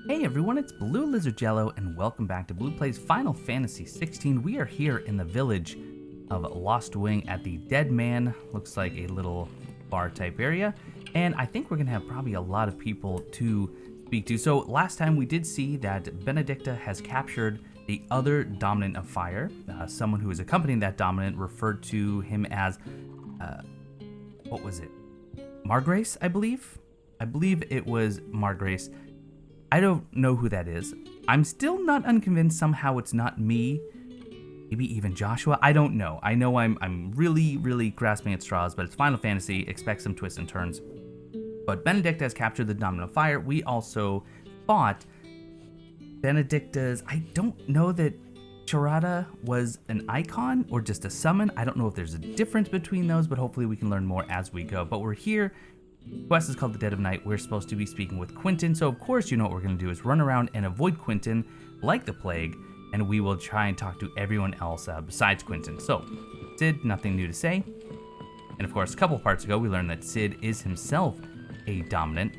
Hey everyone, it's BlueLizardJello, and welcome back to Blue Plays Final Fantasy XVI. We are here in the village of Lost Wing at the Dead Man, looks like a little bar type area, and I think we're going to have probably a lot of people to speak to. So last time we did see that Benedicta has captured the other Dominant of Fire. Someone who is accompanying that Dominant referred to him as, what was it? Margrace, I believe? I believe it was Margrace. I don't know who that is. I'm still not unconvinced somehow it's not me. Maybe even Joshua. I don't know. I know I'm really grasping at straws, but it's Final Fantasy. Expect some twists and turns. But Benedicta has captured the Dominant of Fire. We also fought Benedicta's... I don't know that Charada was an icon or just a summon. I don't know if there's a difference between those, but hopefully we can learn more as we go. But we're here. Quest is called The Dead of Night. We're supposed to be speaking with Quentin, so of course you know what we're going to do is run around and avoid Quentin like the plague, and we will try and talk to everyone else besides Quentin. So, Sid, nothing new to say. And of course, a couple parts ago, we learned that Sid is himself a Dominant.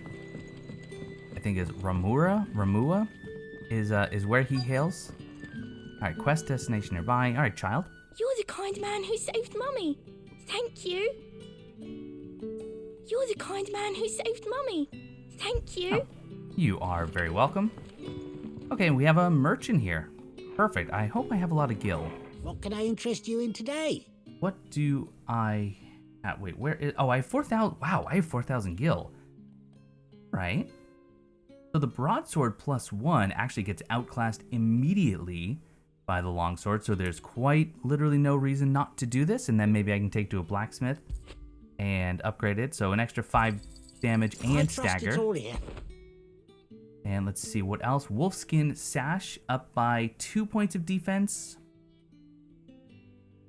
I think is Ramua is where he hails. Alright, quest destination nearby. Alright, child. You're the kind man who saved Mummy. Thank you. You're the kind man who saved Mummy. Thank you. Oh, you are very welcome. Okay, we have a merchant here. Perfect. I hope I have a lot of gil. What can I interest you in today? What do I... wait, where is... Oh, I have 4,000... Wow, I have 4,000 gil. Right. So the broadsword +1 actually gets outclassed immediately by the longsword, so there's quite literally no reason not to do this, and then maybe I can take to a blacksmith and upgrade it, so an extra 5 damage and stagger. And let's see what else. Wolfskin Sash up by 2 points of defense.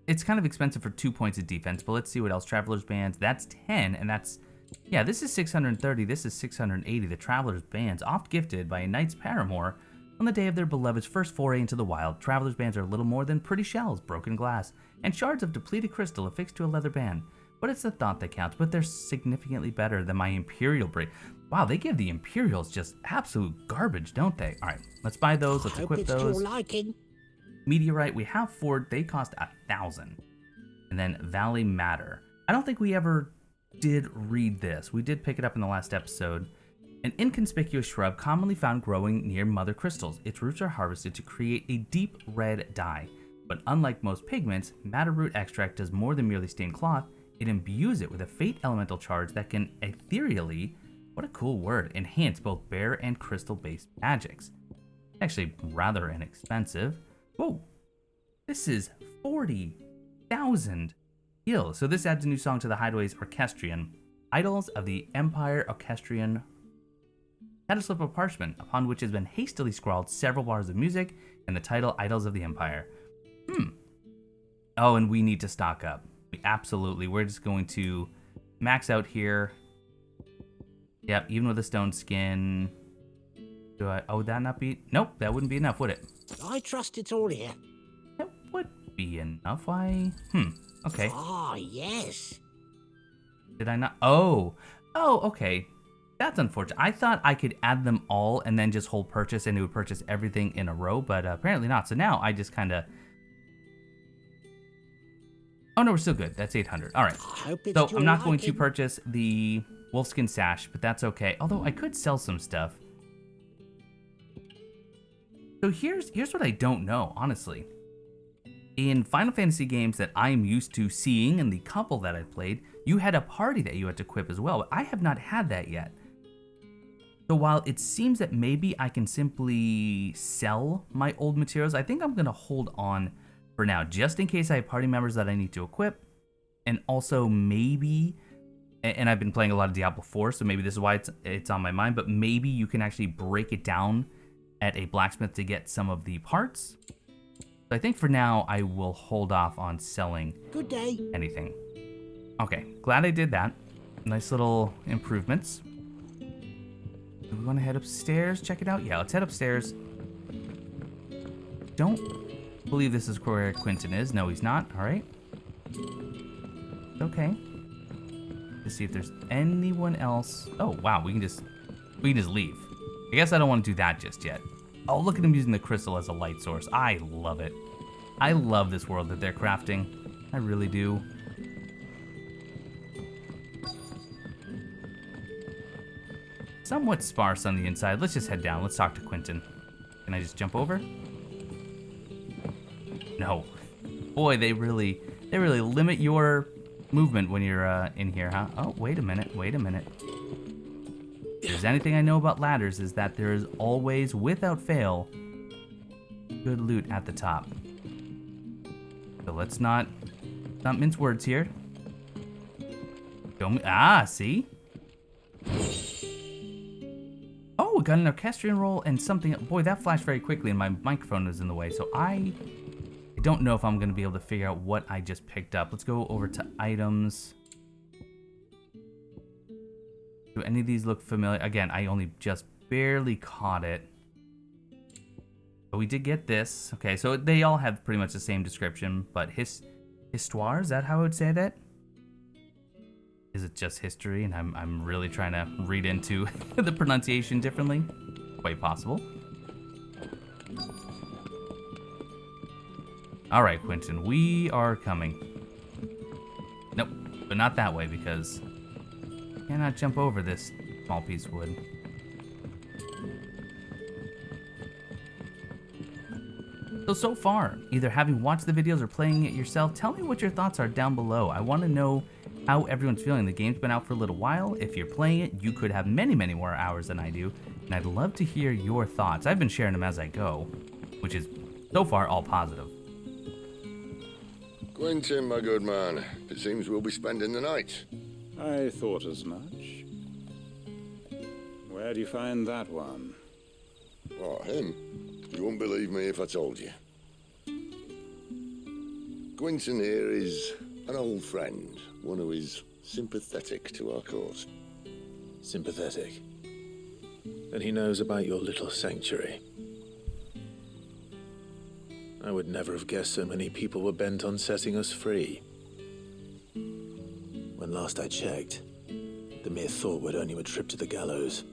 It's kind of expensive for 2 points of defense, but let's see what else. Traveler's Bands, that's 10, and that's... Yeah, this is 630, this is 680. The Traveler's Bands, oft gifted by a knight's paramour on the day of their beloved's first foray into the wild. Traveler's Bands are little more than pretty shells, broken glass, and shards of depleted crystal affixed to a leather band. But it's the thought that counts, but they're significantly better than my Imperial braid. Wow, they give the Imperials just absolute garbage, don't they? All right, let's buy those, let's equip those. Meteorite, we have 4, they cost 1,000. And then Valley Matter. I don't think we ever did read this. We did pick it up in the last episode. An inconspicuous shrub commonly found growing near mother crystals. Its roots are harvested to create a deep red dye. But unlike most pigments, madder root extract does more than merely stain cloth. It imbues it with a fate elemental charge that can ethereally, what a cool word, enhance both bear and crystal-based magics. Actually, rather inexpensive. Whoa, this is 40,000 gil. So this adds a new song to the Hideaway's Orchestrion. Idols of the Empire Orchestrion. Had a slip of parchment, upon which has been hastily scrawled several bars of music and the title Idols of the Empire. Oh, and we need to stock up. Absolutely, we're just going to max out here. Yep, even with a stone skin. Do I... Oh, would that not be... Nope, that wouldn't be enough, would it? I trust it's all here. That would be enough. Why? Okay. Ah, yes. Did I not... Oh, okay. That's unfortunate. I thought I could add them all and then just hold purchase and it would purchase everything in a row, but apparently not. So now I just kind of... Oh no, we're still good. That's 800. All right. So I'm not going to purchase the Wolfskin Sash, but that's okay. Although I could sell some stuff. So here's what I don't know, honestly. In Final Fantasy games that I'm used to seeing, and the couple that I've played, you had a party that you had to equip as well, but I have not had that yet. So while it seems that maybe I can simply sell my old materials, I think I'm going to hold on for now, just in case I have party members that I need to equip, and also maybe, and I've been playing a lot of Diablo 4, so maybe this is why it's on my mind, but maybe you can actually break it down at a blacksmith to get some of the parts. So I think for now, I will hold off on selling anything. Okay, glad I did that. Nice little improvements. Do we want to head upstairs, check it out? Yeah, let's head upstairs. Don't believe this is where Quentin is. No, he's not. All right. Okay. Let's see if there's anyone else. Oh, wow. We can just leave. I guess I don't want to do that just yet. Oh, look at him using the crystal as a light source. I love it. I love this world that they're crafting. I really do. Somewhat sparse on the inside. Let's just head down. Let's talk to Quentin. Can I just jump over? No. Boy, they really limit your movement when you're in here, huh? Oh, wait a minute. If there's anything I know about ladders is that there is always, without fail, good loot at the top. So let's not mince words here. See? Oh, we got an orchestrion roll and something. Boy, that flashed very quickly and my microphone was in the way. So I don't know if I'm going to be able to figure out what I just picked up. Let's go over to items. Do any of these look familiar? Again, I only just barely caught it. But we did get this. Okay, so they all have pretty much the same description, but histoire, is that how I would say that? Is it just history and I'm really trying to read into the pronunciation differently? Quite possible. All right, Quentin, we are coming. Nope, but not that way because I cannot jump over this small piece of wood. So far, either having watched the videos or playing it yourself, tell me what your thoughts are down below. I want to know how everyone's feeling. The game's been out for a little while. If you're playing it, you could have many more hours than I do, and I'd love to hear your thoughts. I've been sharing them as I go, which is so far all positive. Quentin, my good man, it seems we'll be spending the night. I thought as much. Where do you find that one? What, him? You wouldn't believe me if I told you. Quentin here is an old friend, one who is sympathetic to our cause. Sympathetic? And he knows about your little sanctuary. I would never have guessed so many people were bent on setting us free. When last I checked, the mere thought would earn you a trip to the gallows.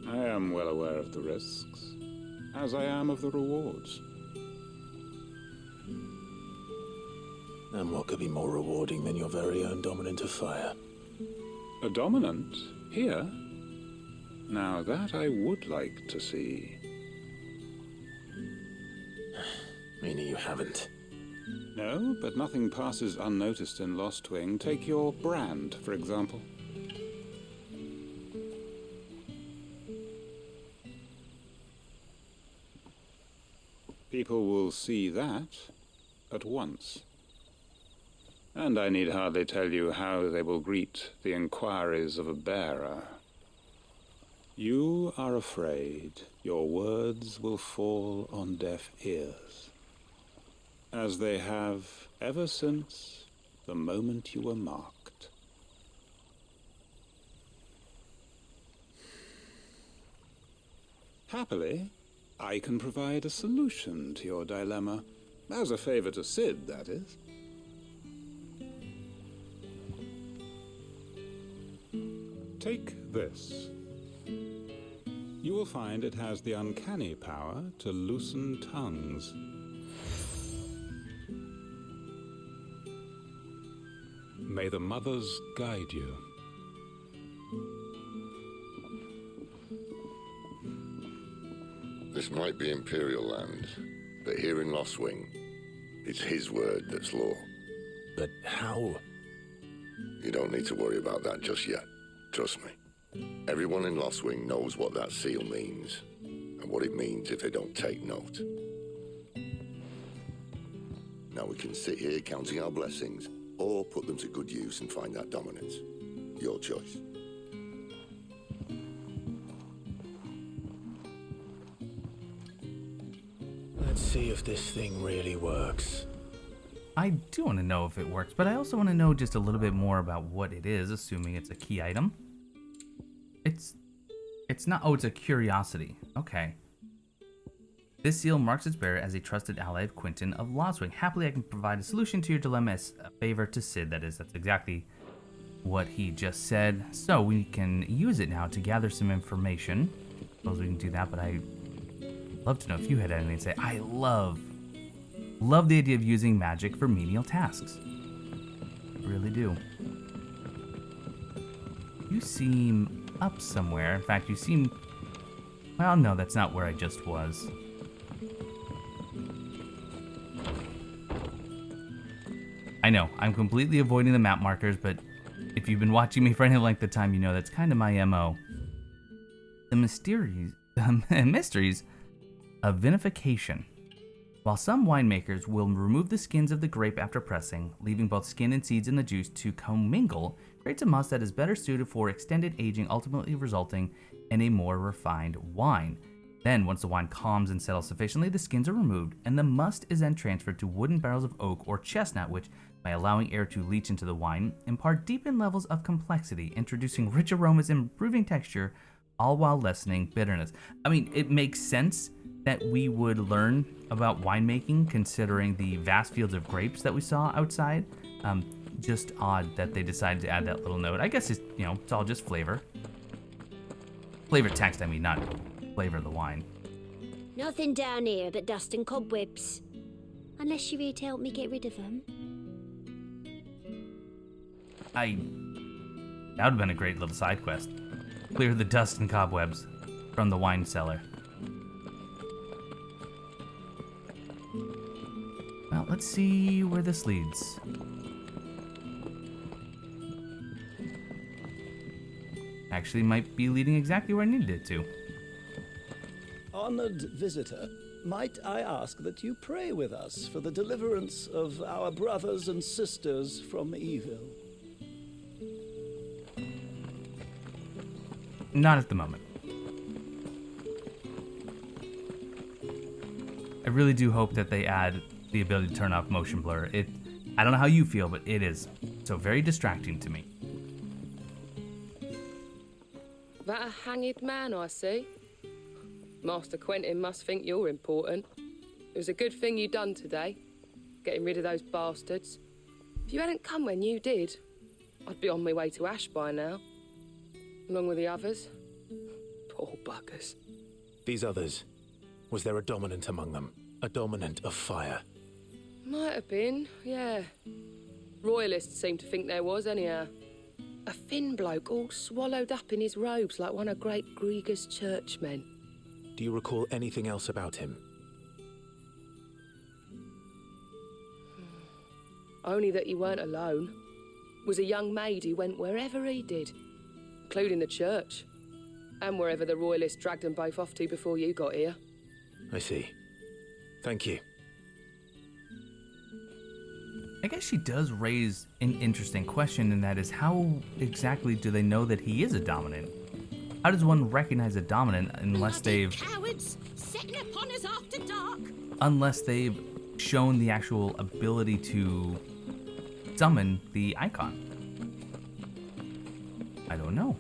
I am well aware of the risks, as I am of the rewards. And what could be more rewarding than your very own dominant of fire? A dominant? Here? Now that I would like to see. Meaning you haven't. No, but nothing passes unnoticed in Lost Wing. Take your brand, for example. People will see that at once. And I need hardly tell you how they will greet the inquiries of a bearer. You are afraid your words will fall on deaf ears, as they have ever since the moment you were marked. Happily, I can provide a solution to your dilemma, as a favor to Sid, that is. Take this. You will find it has the uncanny power to loosen tongues. May the mothers guide you. This might be Imperial land, but here in Lost Wing, it's his word that's law. But how? You don't need to worry about that just yet. Trust me. Everyone in Lost Wing knows what that seal means, and what it means if they don't take note. Now we can sit here counting our blessings, or put them to good use and find that dominance. Your choice. Let's see if this thing really works. I do want to know if it works, but I also want to know just a little bit more about what it is, assuming it's a key item. It's not, oh, it's a curiosity. Okay. This seal marks its bearer as a trusted ally of Quentin of Lost Wing. Happily, I can provide a solution to your dilemma as a favor to Sid. That's exactly what he just said, so we can use it now to gather some information. Suppose we can do that, but I'd love to know if you had anything to say. I love the idea of using magic for menial tasks. I really do. You seem up somewhere. In fact, you seem... Well, no, that's not where I just was. I know, I'm completely avoiding the map markers, but if you've been watching me for any length of time, you know that's kind of my MO. The mysteries of vinification. While some winemakers will remove the skins of the grape after pressing, leaving both skin and seeds in the juice to commingle, creates a must that is better suited for extended aging, ultimately resulting in a more refined wine. Then, once the wine calms and settles sufficiently, the skins are removed, and the must is then transferred to wooden barrels of oak or chestnut, which, by allowing air to leach into the wine, impart deepened levels of complexity, introducing rich aromas and improving texture, all while lessening bitterness. I mean, it makes sense that we would learn about winemaking considering the vast fields of grapes that we saw outside. Just odd that they decided to add that little note. I guess it's, it's all just flavor. Flavor text, I mean, not flavor of the wine. Nothing down here but dust and cobwebs. Unless you're here to help me get rid of them. That would have been a great little side quest. Clear the dust and cobwebs from the wine cellar. Well, let's see where this leads. Actually, might be leading exactly where I needed it to. Honored visitor, might I ask that you pray with us for the deliverance of our brothers and sisters from evil? Not at the moment. I really do hope that they add the ability to turn off motion blur. I don't know how you feel, but it is so very distracting to me. That a hanged man, I see. Master Quentin must think you're important. It was a good thing you done today, getting rid of those bastards. If you hadn't come when you did, I'd be on my way to Ash by now, along with the others. Poor buggers. These others, was there a dominant among them? A dominant of fire? Might have been, yeah. Royalists seem to think there was, anyhow. A thin bloke all swallowed up in his robes like one of Great Grieger's churchmen. Do you recall anything else about him? Only that he weren't alone. Was a young maid who went wherever he did, including the church, and wherever the Royalists dragged them both off to before you got here. I see. Thank you. I guess she does raise an interesting question, and that is how exactly do they know that he is a dominant? How does one recognize a dominant unless they've... cowards! Setting upon us after dark! Unless they've shown the actual ability to summon the icon. I don't know.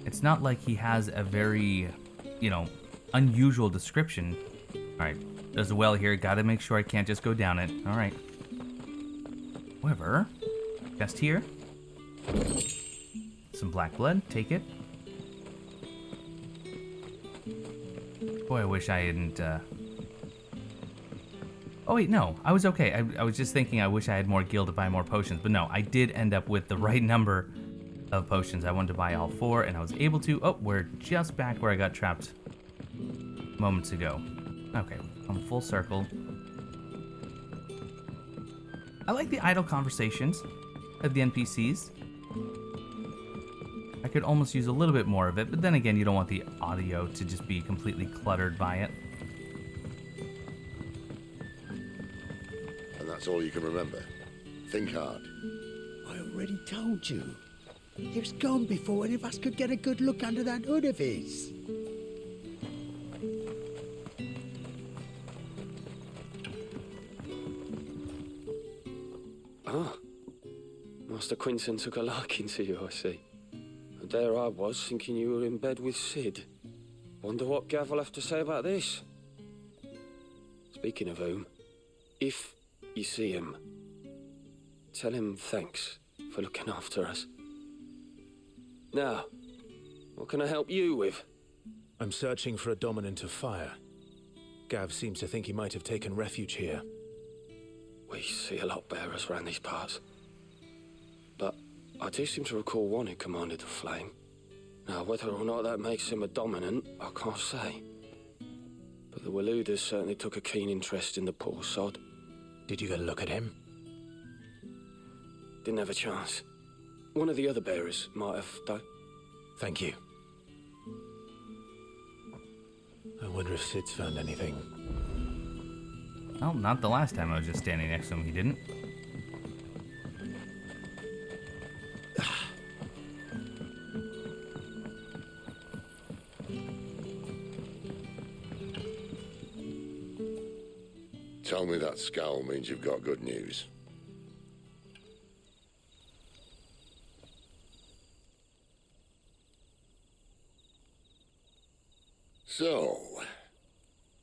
It's not like he has a very, unusual description. Alright, there's a well here. Gotta make sure I can't just go down it. Alright. However, just here. Some black blood. Take it. Boy, I wish I hadn't, Oh wait, no. I was okay. I was just thinking I wish I had more gil to buy more potions. But no, I did end up with the right number of potions. I wanted to buy all 4, and I was able to. Oh, we're just back where I got trapped moments ago. Okay, I'm full circle. I like the idle conversations of the NPCs. I could almost use a little bit more of it, but then again, you don't want the audio to just be completely cluttered by it. And that's all you can remember. Think hard. I already told you. He was gone before any of us could get a good look under that hood of his. Ah, Master Quentin took a liking to you, I see. And there I was, thinking you were in bed with Sid. Wonder what Gav will have to say about this. Speaking of whom, if you see him, tell him thanks for looking after us. Now, what can I help you with? I'm searching for a dominant of fire. Gav seems to think he might have taken refuge here. We see a lot bearers around these parts. But I do seem to recall one who commanded the flame. Now, whether or not that makes him a dominant, I can't say. But the Waluders certainly took a keen interest in the poor sod. Did you get a look at him? Didn't have a chance. One of the other bearers might have, though. Thank you. I wonder if Sid's found anything. Well, not the last time I was just standing next to him, he didn't. Tell me that scowl means you've got good news. So,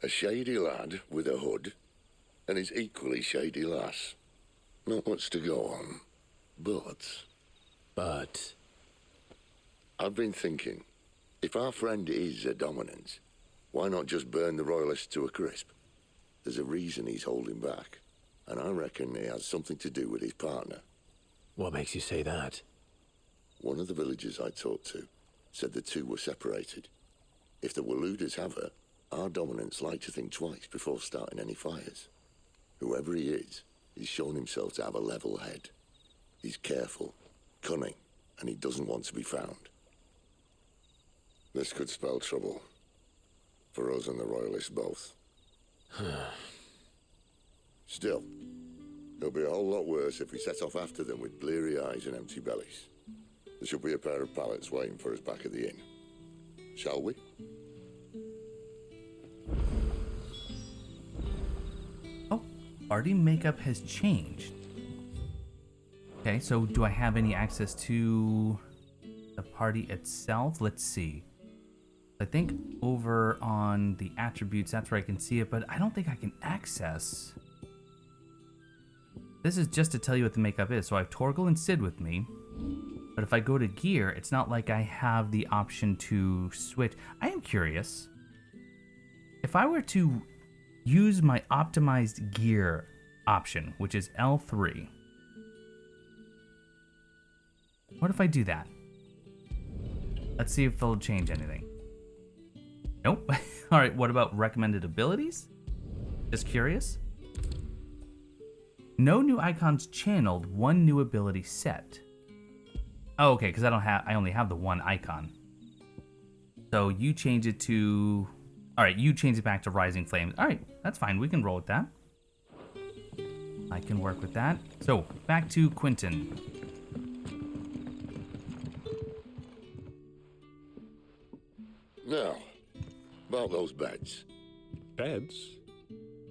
a shady lad with a hood, and his equally shady lass. Not much to go on, but... I've been thinking, if our friend is a dominant, why not just burn the royalists to a crisp? There's a reason he's holding back, and I reckon it has something to do with his partner. What makes you say that? One of the villagers I talked to said the two were separated. If the Waluders have her, our dominants like to think twice before starting any fires. Whoever he is, he's shown himself to have a level head. He's careful, cunning, and he doesn't want to be found. This could spell trouble. For us and the royalists both. Still, it'll be a whole lot worse if we set off after them with bleary eyes and empty bellies. There should be a pair of pallets waiting for us back at the inn. Shall we? Oh, party makeup has changed. Okay, so do I have any access to the party itself? Let's see. I think over on the attributes, that's where I can see it, but I don't think I can access. This is just to tell you what the makeup is. So I have Torgal and Sid with me, but if I go to gear, it's not like I have the option to switch. I am curious. If I were to use my optimized gear option, which is L3, what if I do that? Let's see if it'll change anything. Nope. All right, what about recommended abilities? Just curious. No new icons channeled, one new ability set. Oh, okay, because I only have the one icon. So you change it to, all right, you change it back to Rising Flames. All right, that's fine. We can roll with that. I can work with that. So back to Quentin. Now, about those beds. Beds?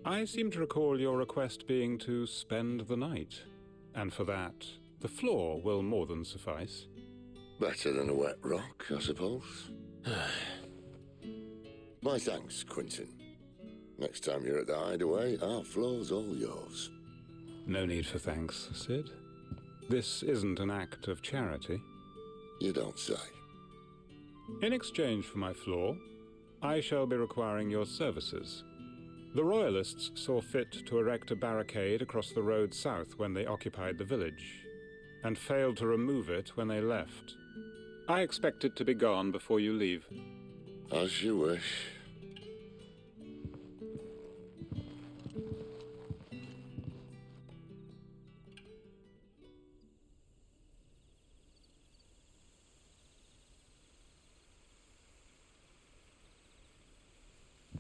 I seem to recall your request being to spend the night. And for that, the floor will more than suffice. Better than a wet rock, I suppose. My thanks, Quentin. Next time you're at the hideaway, our floor's all yours. No need for thanks, Sid. This isn't an act of charity. You don't say. In exchange for my floor, I shall be requiring your services. The Royalists saw fit to erect a barricade across the road south when they occupied the village, and failed to remove it when they left. I expect it to be gone before you leave. As you wish.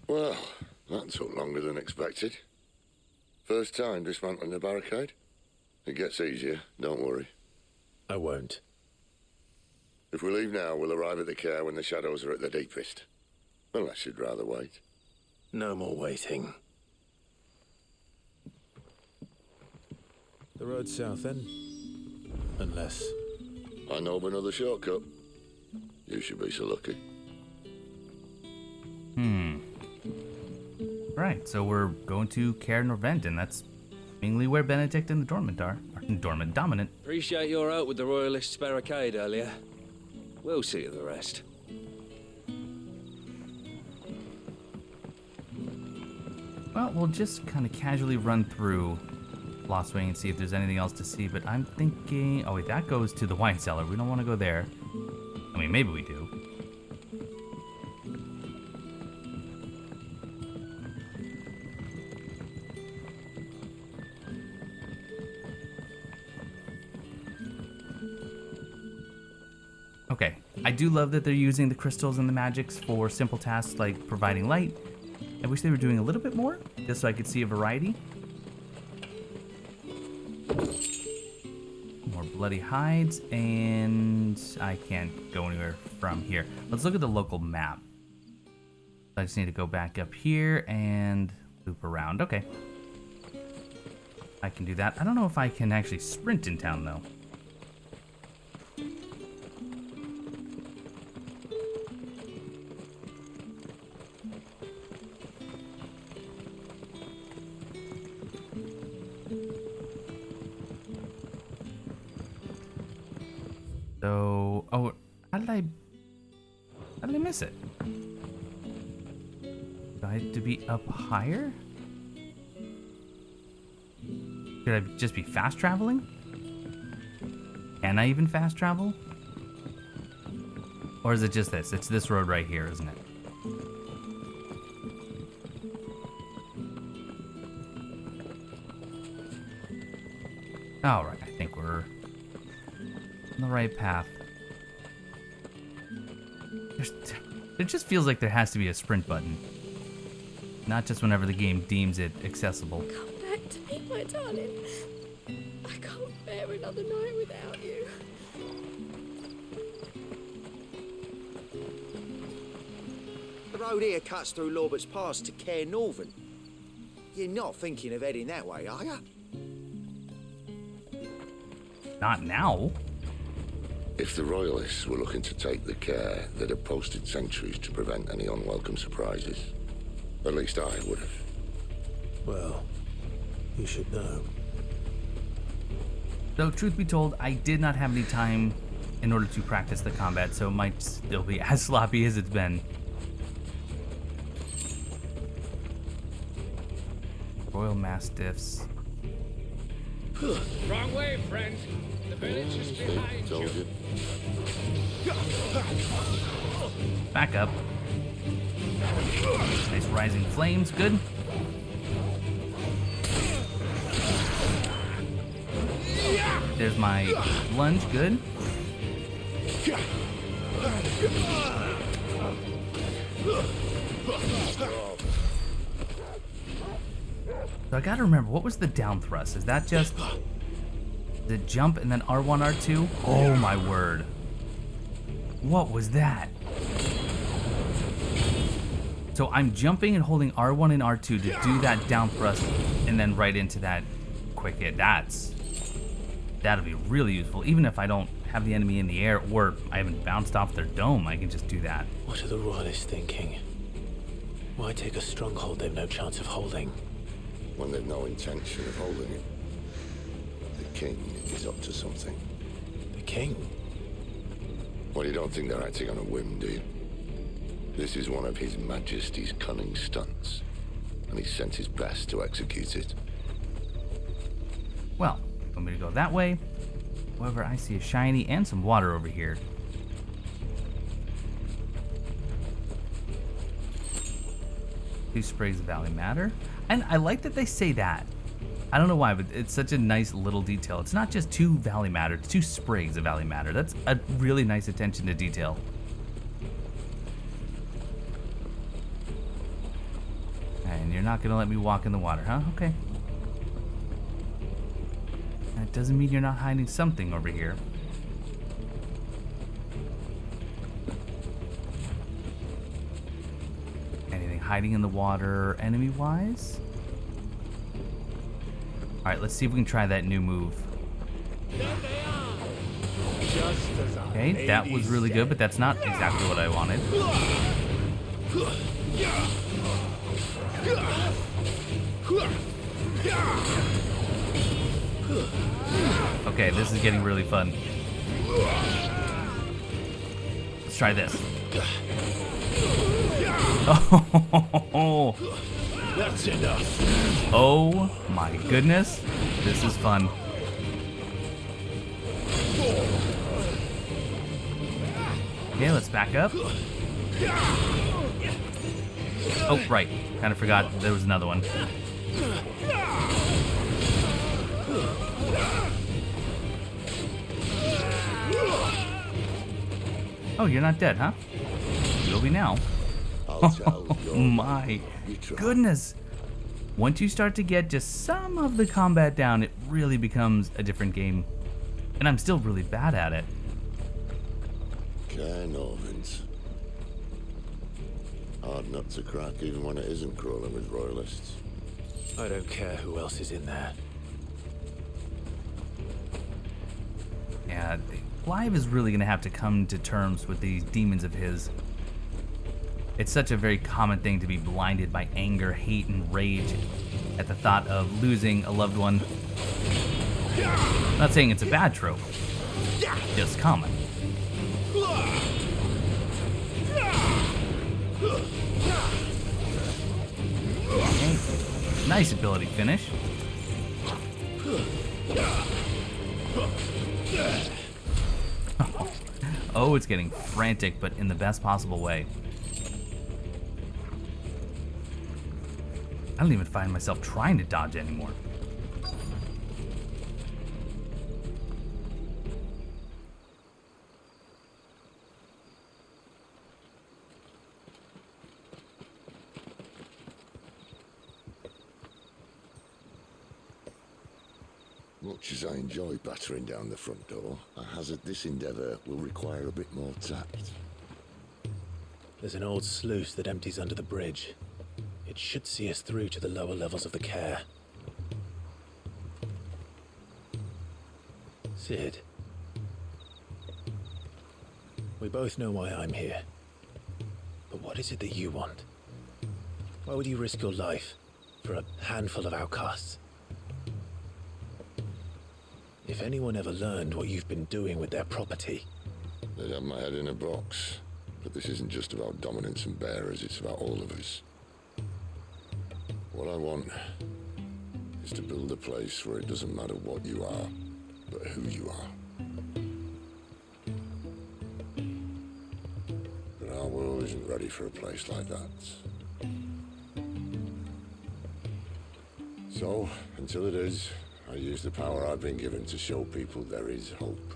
Well, that took longer than expected. First time dismantling the barricade? It gets easier, don't worry. I won't. If we leave now, we'll arrive at the Caer when the shadows are at their deepest. Unless you'd rather wait. No more waiting. The road south then? Unless... I know of another shortcut. You should be so lucky. Right, so we're going to Caer Norvent, and that's mainly where Benedicta and the Dormant are. Or Dormant dominant. Appreciate your help with the Royalists' barricade earlier. We'll see to the rest. Well, we'll just kind of casually run through Lost Wing and see if there's anything else to see, but I'm thinking... Oh, wait, that goes to the wine cellar. We don't want to go there. I mean, maybe we do. Okay, I do love that they're using the crystals and the magics for simple tasks like providing light. I wish they were doing a little bit more, just so I could see a variety. More bloody hides, and I can't go anywhere from here. Let's look at the local map. I just need to go back up here and loop around. Okay. I can do that. I don't know if I can actually sprint in town, though. So, oh, how did I miss it? Do I have to be up higher? Should I just be fast traveling? Can I even fast travel? Or is it just this? It's this road right here, isn't it? Alright, I think we're on the right path. It just feels like there has to be a sprint button. Not just whenever the game deems it accessible. Come back to me, my darling. I can't bear another night without you. The road here cuts through Lorbert's Pass to Caer Norvent. You're not thinking of heading that way, are you? Not now. If the Royalists were looking to take the care, they'd have posted sentries to prevent any unwelcome surprises. At least I would have. Well, you should know. Though, truth be told, I did not have any time in order to practice the combat, so it might still be as sloppy as it's been. Royal Mastiffs. Wrong way, friend. The village is behind you. Back up. Nice rising flames, good. There's my lunge, good. So I gotta remember, what was the down thrust? Is that just the jump and then R1, R2? Oh my word. What was that? So I'm jumping and holding R1 and R2 to do that down thrust and then right into that quick hit. That'll be really useful. Even if I don't have the enemy in the air or I haven't bounced off their dome, I can just do that. What are the Royalists thinking? Why take a stronghold they've no chance of holding? When they've no intention of holding it. The king is up to something. The king? Well, you don't think they're acting on a whim, do you? This is one of His Majesty's cunning stunts, and he's sent his best to execute it. Well, want me to go that way? However, I see a shiny and some water over here. Two sprigs of Valley Matter. And I like that they say that. I don't know why, but it's such a nice little detail. It's not just 2 Valley Matter, it's 2 sprigs of Valley Matter. That's a really nice attention to detail. And you're not gonna let me walk in the water, huh? Okay. That doesn't mean you're not hiding something over here. Anything hiding in the water enemy-wise? Alright, let's see if we can try that new move. Okay, that was really good, but that's not exactly what I wanted. Okay, this is getting really fun. Let's try this. Oh, That's enough. oh my goodness. This is fun. Okay, let's back up. Oh, right. Kind of forgot there was another one. Oh, you're not dead, huh? You'll be now. Oh my goodness. Once you start to get just some of the combat down, it really becomes a different game. And I'm still really bad at it. Caer Norvent. Hard nut to crack even when it isn't crawling with royalists. I don't care who else is in there. Yeah, Clive is really going to have to come to terms with these demons of his. It's such a very common thing to be blinded by anger, hate, and rage at the thought of losing a loved one. I'm not saying it's a bad trope, just common. Okay. Nice ability finish. Oh, it's getting frantic, but in the best possible way. I don't even find myself trying to dodge anymore. Much as I enjoy battering down the front door, I hazard this endeavour will require a bit more tact. There's an old sluice that empties under the bridge. It should see us through to the lower levels of the Caer. Sid. We both know why I'm here. But what is it that you want? Why would you risk your life for a handful of outcasts? If anyone ever learned what you've been doing with their property... They'd have my head in a box. But this isn't just about dominance and bearers, it's about all of us. What I want is to build a place where it doesn't matter what you are, but who you are. But our world isn't ready for a place like that. So, until it is, I use the power I've been given to show people there is hope.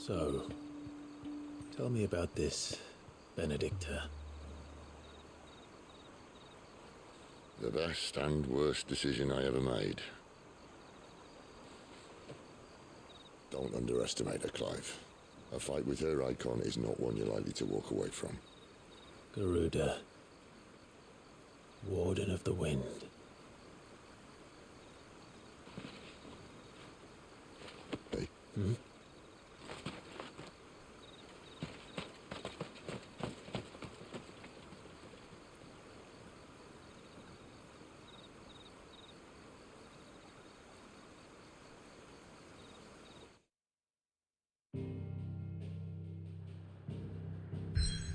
So, tell me about this Benedicta. The best and worst decision I ever made. Don't underestimate her, Clive. A fight with her icon is not one you're likely to walk away from. Garuda. Warden of the Wind. Hey. Hmm?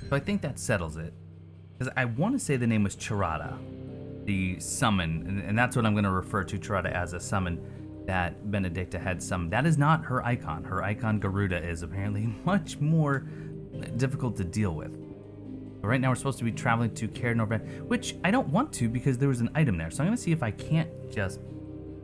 So I think that settles it. Because I want to say the name was Charada, the summon, and that's what I'm going to refer to Charada as, a summon that Benedicta had summoned. That is not her icon. Her icon, Garuda, is apparently much more difficult to deal with. But right now we're supposed to be traveling to Caer Norvent, which I don't want to because there was an item there. So I'm going to see if I can't just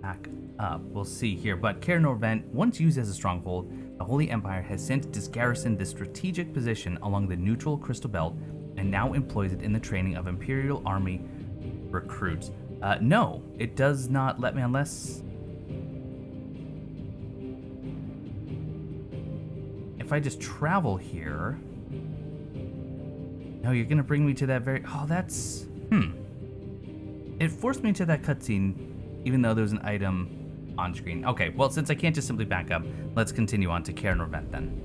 back up. We'll see here. But Caer Norvent, once used as a stronghold, the Holy Empire has since disgarrisoned the strategic position along the neutral Crystal Belt and now employs it in the training of Imperial Army recruits. No, it does not let me unless... if I just travel here... No, you're gonna bring me to that very... Oh, that's... It forced me to that cutscene, even though there was an item on screen. Okay, well, since I can't just simply back up, let's continue on to Caer Norvent then.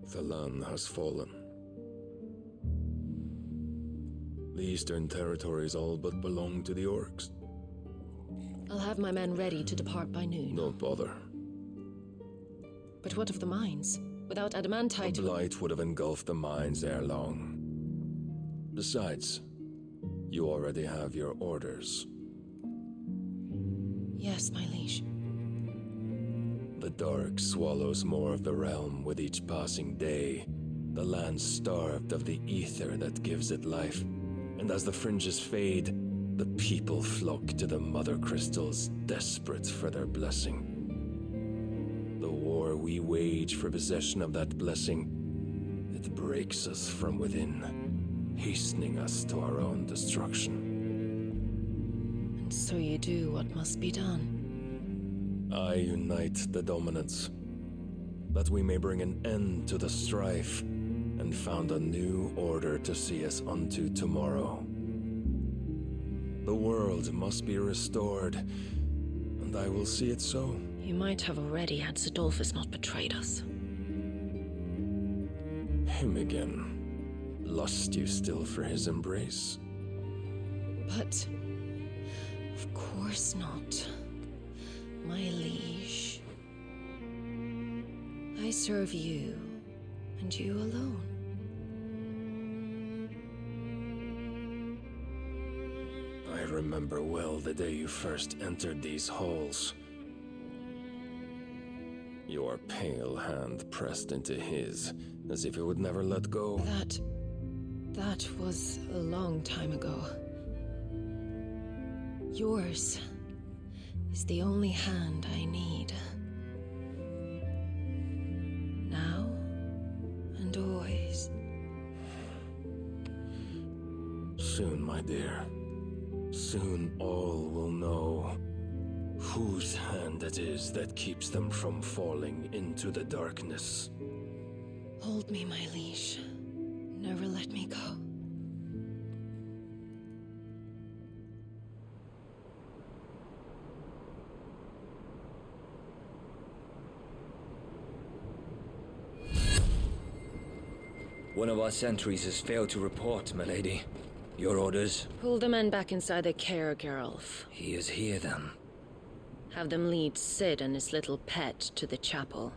The land has fallen. The eastern territories all but belong to the orcs. I'll have my men ready to depart by noon. Don't bother. But what of the mines? Without adamantite... The blight would have engulfed the mines ere long. Besides, you already have your orders. Yes, my liege. The dark swallows more of the realm with each passing day. The land starved of the ether that gives it life. And as the fringes fade, the people flock to the mother crystals, desperate for their blessing. The war we wage for possession of that blessing, it breaks us from within, hastening us to our own destruction. And so you do what must be done. I unite the dominants, that we may bring an end to the strife, and found a new order to see us unto tomorrow. The world must be restored, and I will see it so. You might have already had Sidolphus not betrayed us. Him again. Lust you still for his embrace? But... of course not. My liege. I serve you, and you alone. I remember well the day you first entered these halls. Your pale hand pressed into his, as if it would never let go. That was a long time ago. Yours is the only hand I need. Now and always. Soon, my dear. Soon all will know whose hand it is that keeps them from falling into the darkness. Hold me, my liege. Never let me go. One of our sentries has failed to report, milady. Your orders? Pull the men back inside the Caer, Geralf. He is here, then. Have them lead Sid and his little pet to the chapel.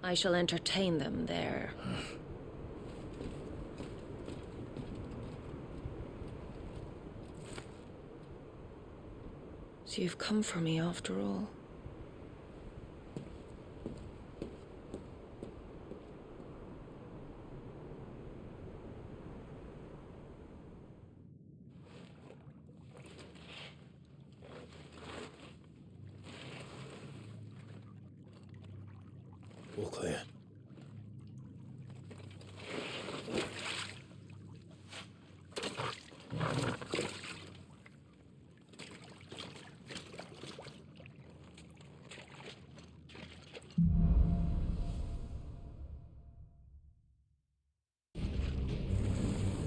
I shall entertain them there. So you've come for me after all. All clear.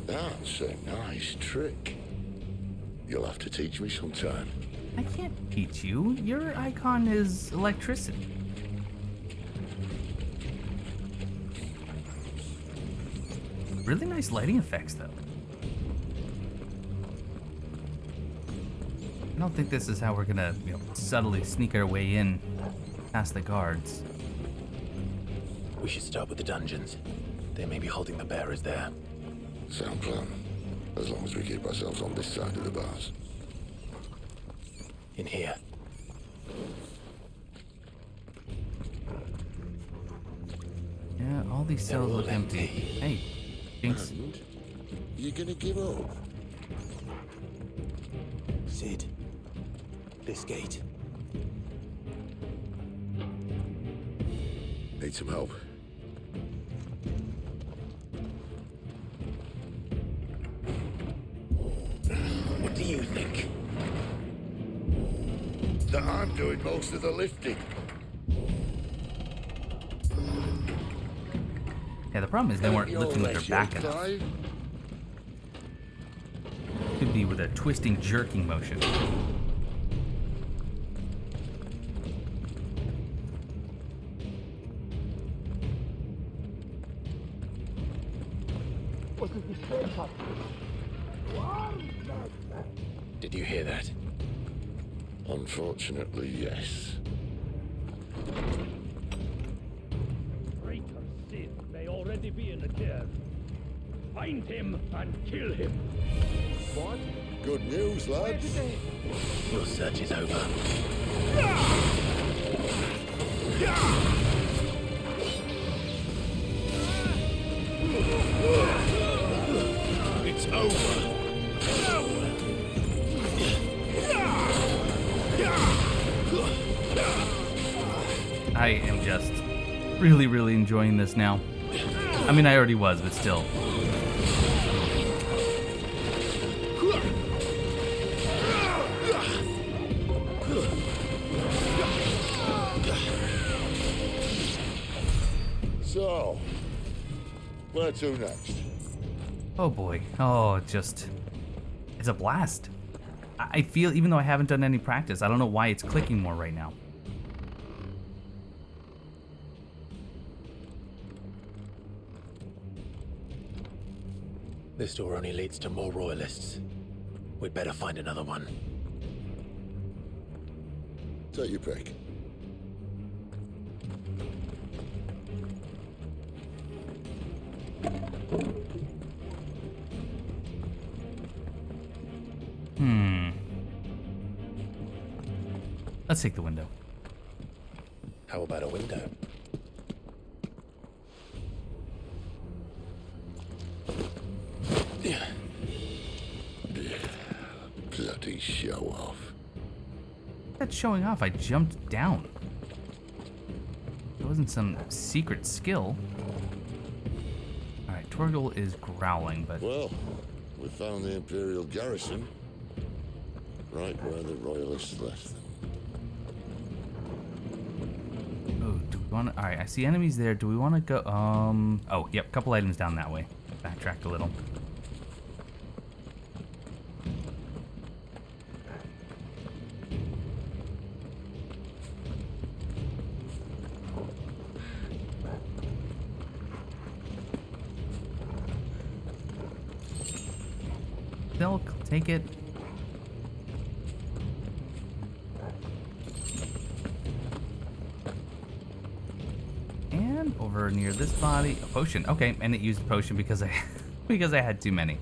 That's a nice trick. You'll have to teach me sometime. I can't teach you. Your icon is electricity. Really nice lighting effects, though. I don't think this is how we're gonna, subtly sneak our way in past the guards. We should start with the dungeons. They may be holding the bearers there. Sound plan. As long as we keep ourselves on this side of the bars. In here. Yeah, Yeah, all these cells look empty. Hey, Jinx. And you're gonna give up? Sid, this gate. Need some help. What do you think? That I'm doing most of the lifting. Yeah, the problem is they weren't lifting with their back enough. Could be with a twisting, jerking motion. Did you hear that? Unfortunately, yes. Traitor Sid may already be in the cave. Find him and kill him. What? Good news, lads. Your search is over. It's over. I am just really, really enjoying this now. I mean, I already was, but still. So, where to next? Oh boy. Oh, it's a blast. I feel, even though I haven't done any practice, I don't know why it's clicking more right now. This door only leads to more royalists. We'd better find another one. Take your pick. Let's take the window. How about a window? Bloody show off. That's showing off. I jumped down. It wasn't some secret skill. Alright, Torgal is growling, but... Well, we found the Imperial garrison. Right where the Royalists left them. Oh, do we want to... Alright, I see enemies there. Do we want to go... Oh, yep, couple items down that way. Backtracked a little. Silk, take it. And over near this body, a potion. Okay, and it used the potion because I had too many.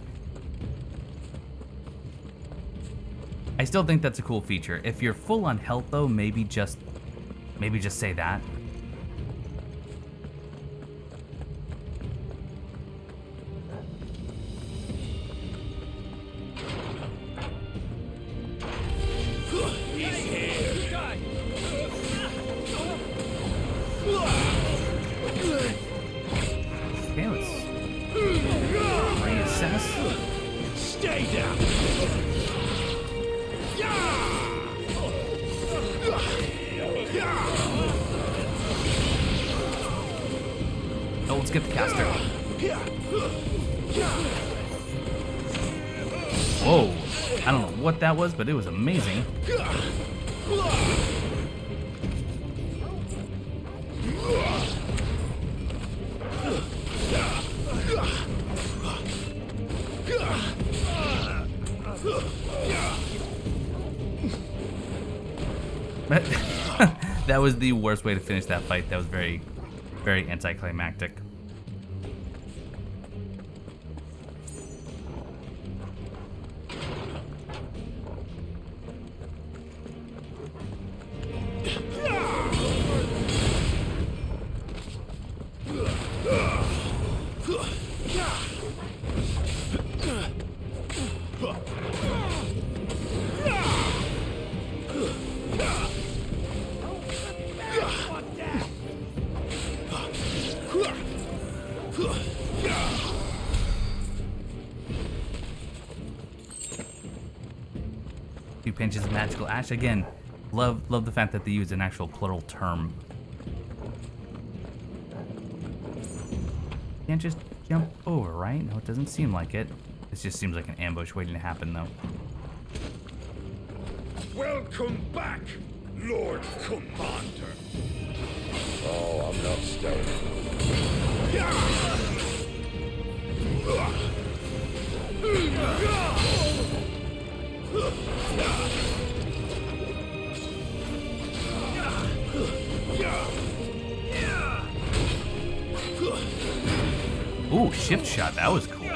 I still think that's a cool feature. If you're full on health though, maybe just say that. Okay, let's reassess. Stay down. Oh, let's get the caster. Whoa. I don't know what that was, but it was amazing. That was the worst way to finish that fight. That was very, very anticlimactic. few pinches of magical ash. Again, love the fact that they use an actual plural term. Can't just jump over, right? No, it doesn't seem like it. This just seems like an ambush waiting to happen, though. Welcome back, Lord Commander. Oh, I'm not stone. Ooh, shift shot. That was cool.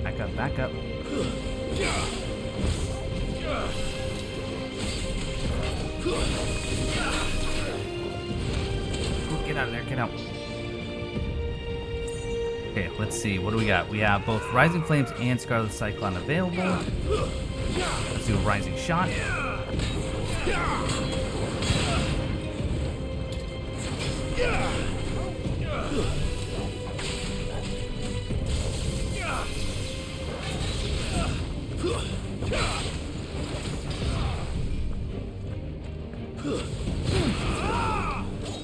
Back up, back up. Get out of there, get out. Okay, let's see, what do we got? We have both Rising Flames and Scarlet Cyclone available. Let's do a Rising Shot.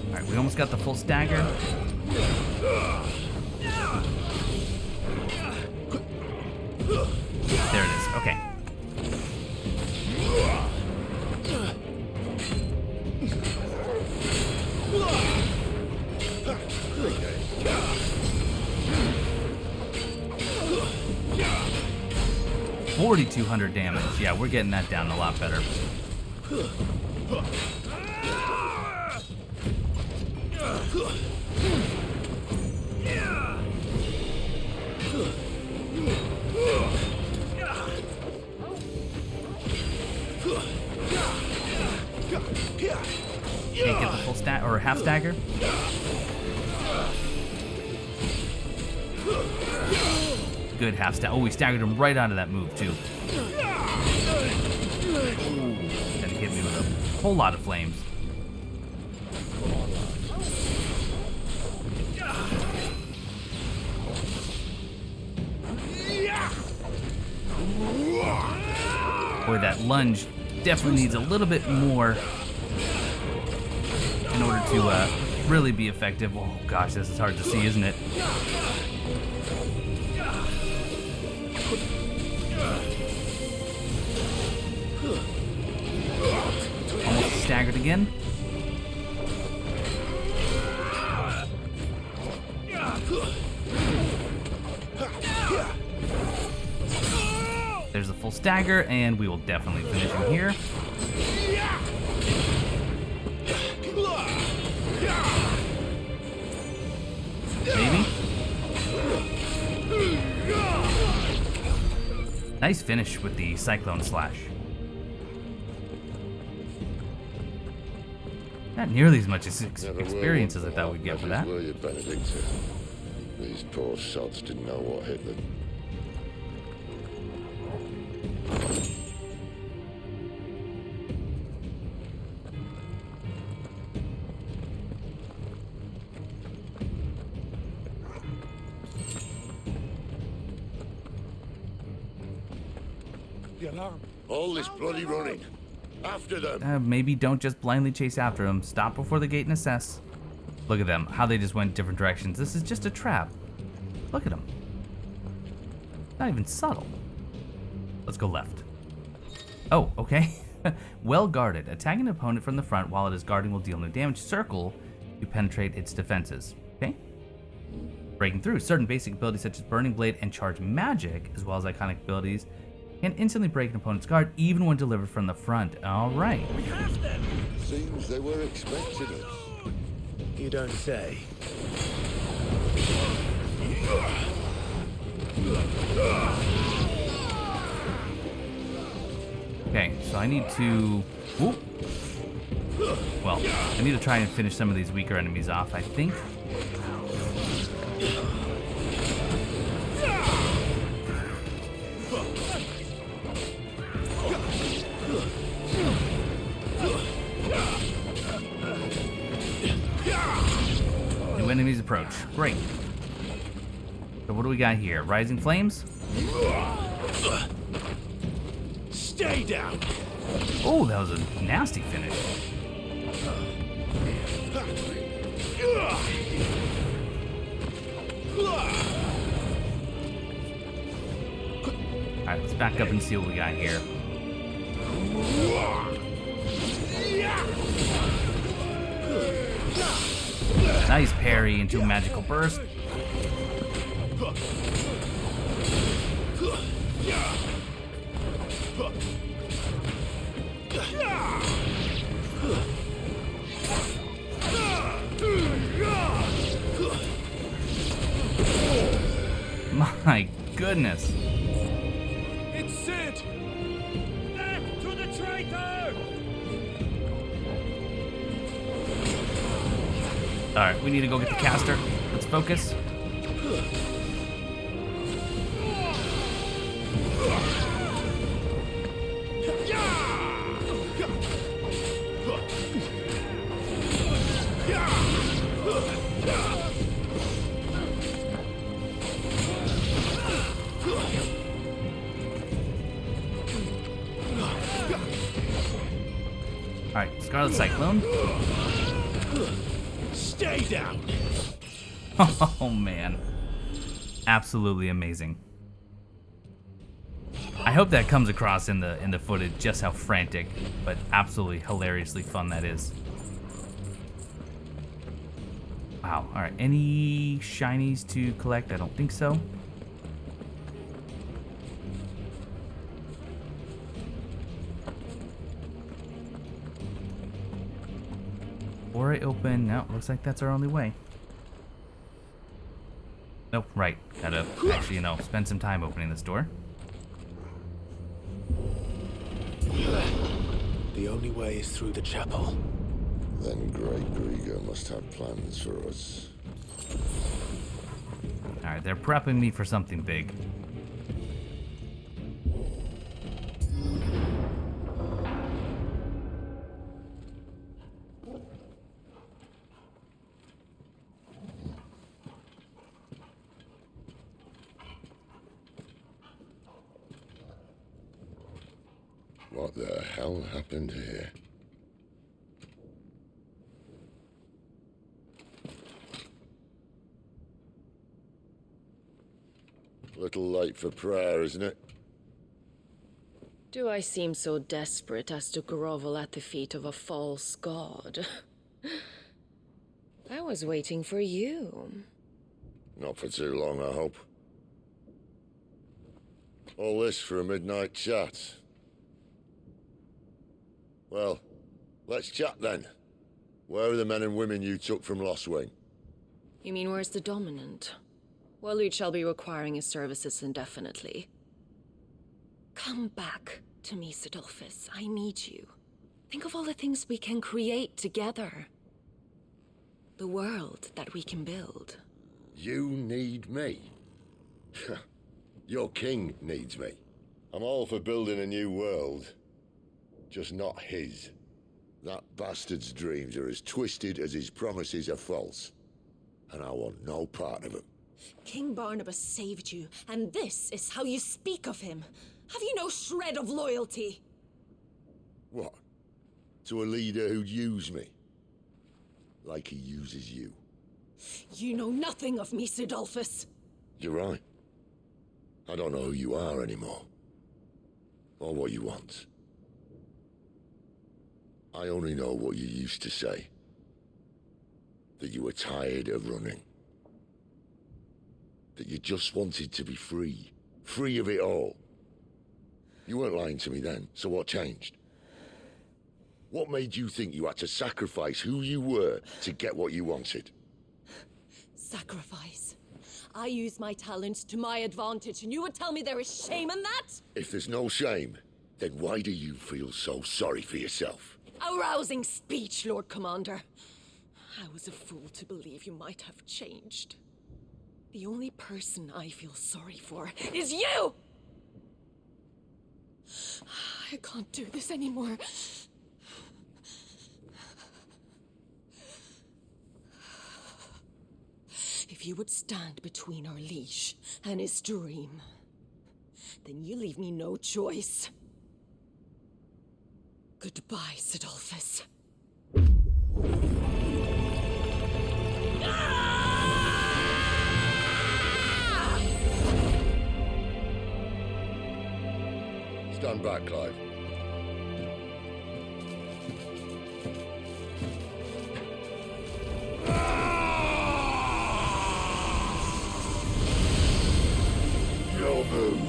Alright, we almost got the full stagger. There it is, okay. $4,200 damage. Yeah, we're getting that down a lot better. Can't get the full stat or half stagger. Good half stat. Oh, we staggered him right onto that move too. Gonna hit me with a whole lot of flames. Boy, that lunge definitely needs a little bit more in order to really be effective. Oh gosh, this is hard to see, isn't it? Almost staggered again. There's the full stagger, and we will definitely finish him here. Maybe. Nice finish with the Cyclone Slash. Not nearly as much experience as I thought we'd get for that. Were you, Benedicta? These poor sods didn't know what hit them. The alarm. All this bloody running. After them. Maybe don't just blindly chase after them. Stop before the gate and assess. Look at them, how they just went different directions. This is just a trap. Look at them. Not even subtle. Let's go left. Oh, okay. Well guarded. Attacking an opponent from the front while it is guarding will deal no damage. Circle to penetrate its defenses. Okay. Breaking through. Certain basic abilities such as Burning Blade and Charge Magic, as well as iconic abilities, can instantly break an opponent's guard even when delivered from the front. All right. We have them. Seems they were expecting us. You don't say. Okay, so I need to... Whoop. Well, I need to try and finish some of these weaker enemies off, I think. New enemies approach. Great. So what do we got here? Rising flames? Stay down! Oh, that was a nasty finish. Alright, let's back up and see what we got here. Nice parry into a magical burst. My goodness. It's Sid! Back to the traitor! Alright, we need to go get the caster. Let's focus. Alright, Scarlet Cyclone. Stay down! Oh man. Absolutely amazing. I hope that comes across in the footage just how frantic, but absolutely hilariously fun that is. Wow. Alright, any shinies to collect? I don't think so. Or I open. No, looks like that's our only way. Nope, right. Gotta actually, spend some time opening this door. The only way is through the chapel. Then Great Grieger must have plans for us. Alright, they're prepping me for something big. What the hell happened here? Little late for prayer, isn't it? Do I seem so desperate as to grovel at the feet of a false god? I was waiting for you. Not for too long, I hope. All this for a midnight chat. Well, let's chat then. Where are the men and women you took from Lost Wing? You mean where's the dominant? Waloed shall be requiring his services indefinitely. Come back to me, Sidolphus. I need you. Think of all the things we can create together. The world that we can build. You need me? Your king needs me. I'm all for building a new world. Just not his. That bastard's dreams are as twisted as his promises are false. And I want no part of them. King Barnabas saved you, and this is how you speak of him. Have you no shred of loyalty? What? To a leader who'd use me? Like he uses you? You know nothing of me, Sidolphus. You're right. I don't know who you are anymore. Or what you want. I only know what you used to say. That you were tired of running. That you just wanted to be free. Free of it all. You weren't lying to me then, so what changed? What made you think you had to sacrifice who you were to get what you wanted? Sacrifice. I use my talents to my advantage, and you would tell me there is shame in that? If there's no shame, then why do you feel so sorry for yourself? A rousing speech, Lord Commander. I was a fool to believe you might have changed. The only person I feel sorry for is you! I can't do this anymore. If you would stand between our liege and his dream, then you leave me no choice. Goodbye, Sidolphus. Stand back, Clive. Your move.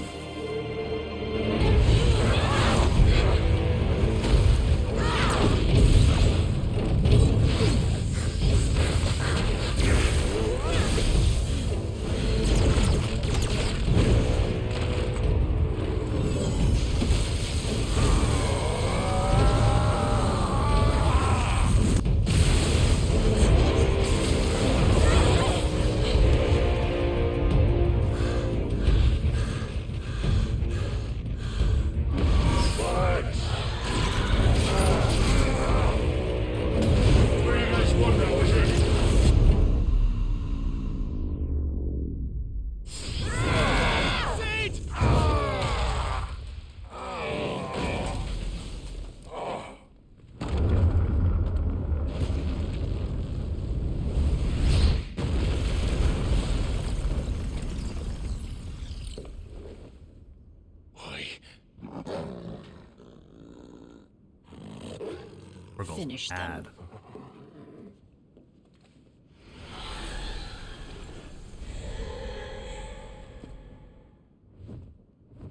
Finish them.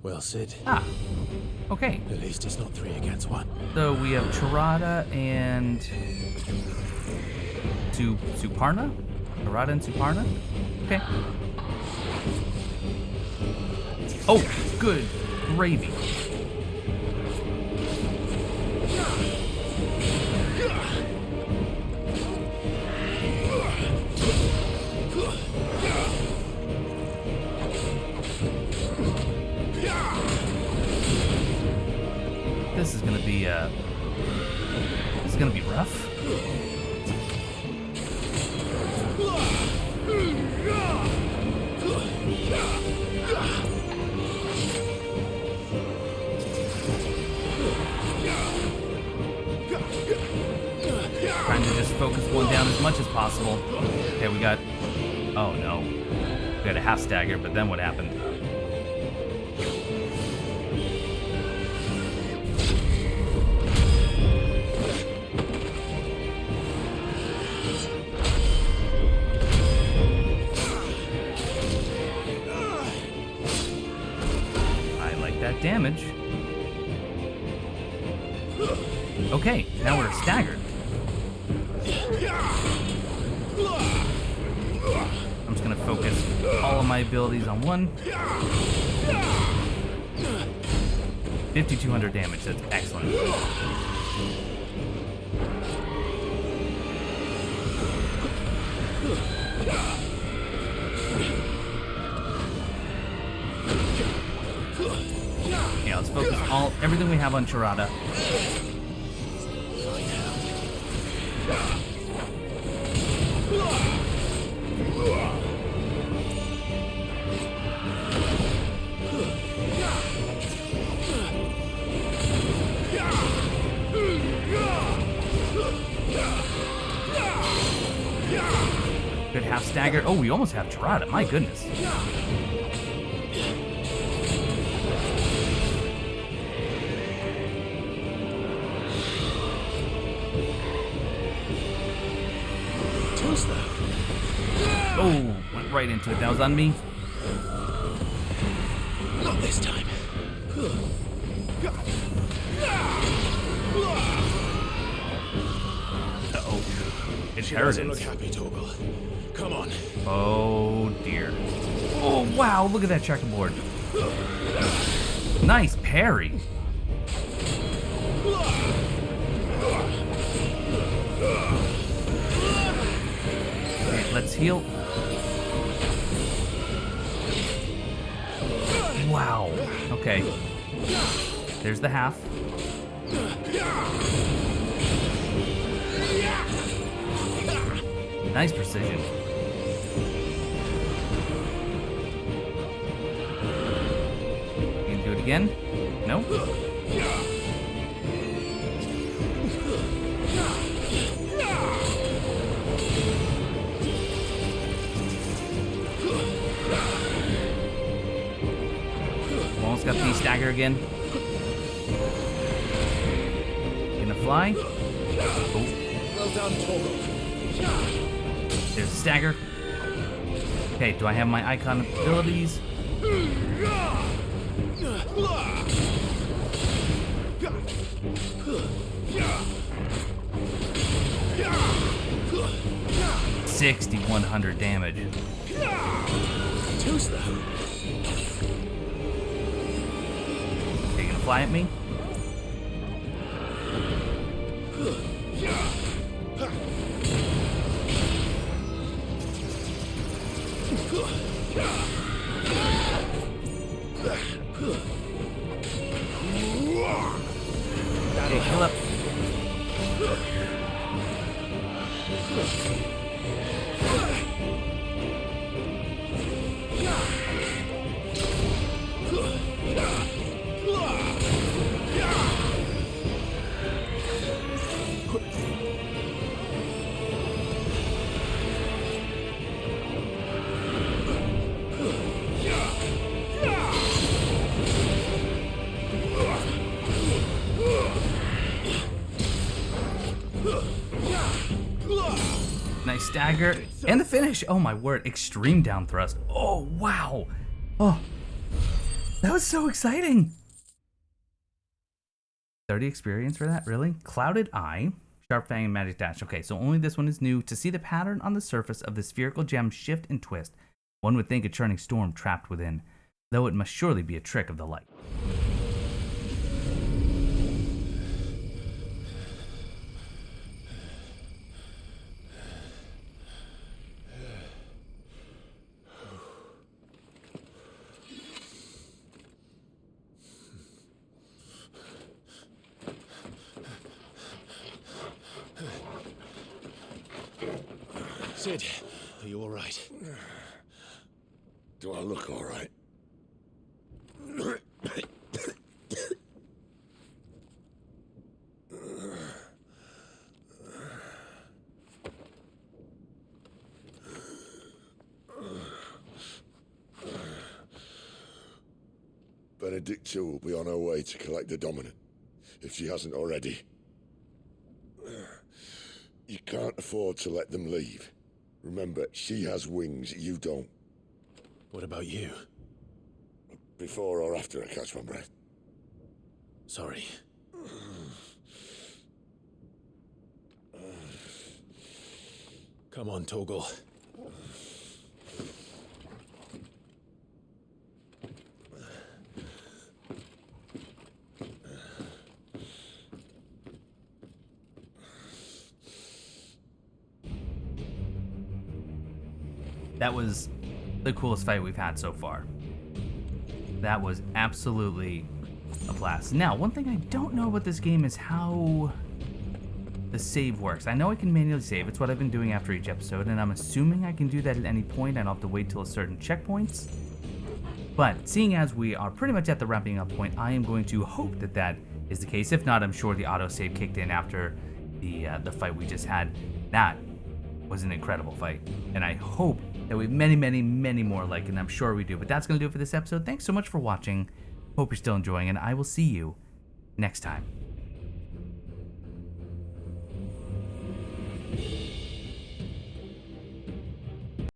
Well, Sid. Ah, okay. At least it's not 3 against 1. So we have Tirada and Suparna? Tirada and Suparna? Okay. Oh, good gravy. This is gonna be rough. Trying to just focus one down as much as possible. Okay, we got, oh no. We got a half stagger, but then what happened? Damage. Okay, now we're staggered. I'm just gonna focus all of my abilities on one. 5,200 damage, that's excellent. Yeah, let's focus everything we have on Tirada. Good half stagger. Oh, we almost have Tirada. My goodness. Oh, went right into it. That was on me. Not this time. Uh-oh. She doesn't look happy, Torgal. Come on. Oh, dear. Oh, wow. Look at that checkerboard. Nice parry. heal. Wow. Okay. There's the half. Nice precision. You can do it again? No? Almost got the stagger again. Gonna fly. Oh. Well done, Toro. There's a stagger. Okay, do I have my icon abilities? $6,100 damage. Who's that? Are you gonna fly at me? Okay, heal up. Nice stagger. And the finish. Oh my word. Extreme down thrust. Oh, wow. Oh, that was so exciting. 30 experience for that? Really? Clouded Eye, Sharp Fang, and Magic Dash. Okay, so only this one is new. To see the pattern on the surface of the spherical gem shift and twist, one would think a churning storm trapped within, though it must surely be a trick of the light. Sid, are you all right? Do I look all right? Benedicta will be on her way to collect the Dominant, if she hasn't already. You can't afford to let them leave. Remember, she has wings, you don't. What about you? Before or after I catch my breath? Sorry. Come on, Toggle. That was the coolest fight we've had so far. That was absolutely a blast. Now, one thing I don't know about this game is how the save works. I know I can manually save. It's what I've been doing after each episode, and I'm assuming I can do that at any point. I don't have to wait till a certain checkpoints. But seeing as we are pretty much at the wrapping up point, I am going to hope that that is the case. If not, I'm sure the autosave kicked in after the fight we just had. That was an incredible fight, and I hope that we have many, many, many more like it, and I'm sure we do. But that's going to do it for this episode. Thanks so much for watching. Hope you're still enjoying, and I will see you next time.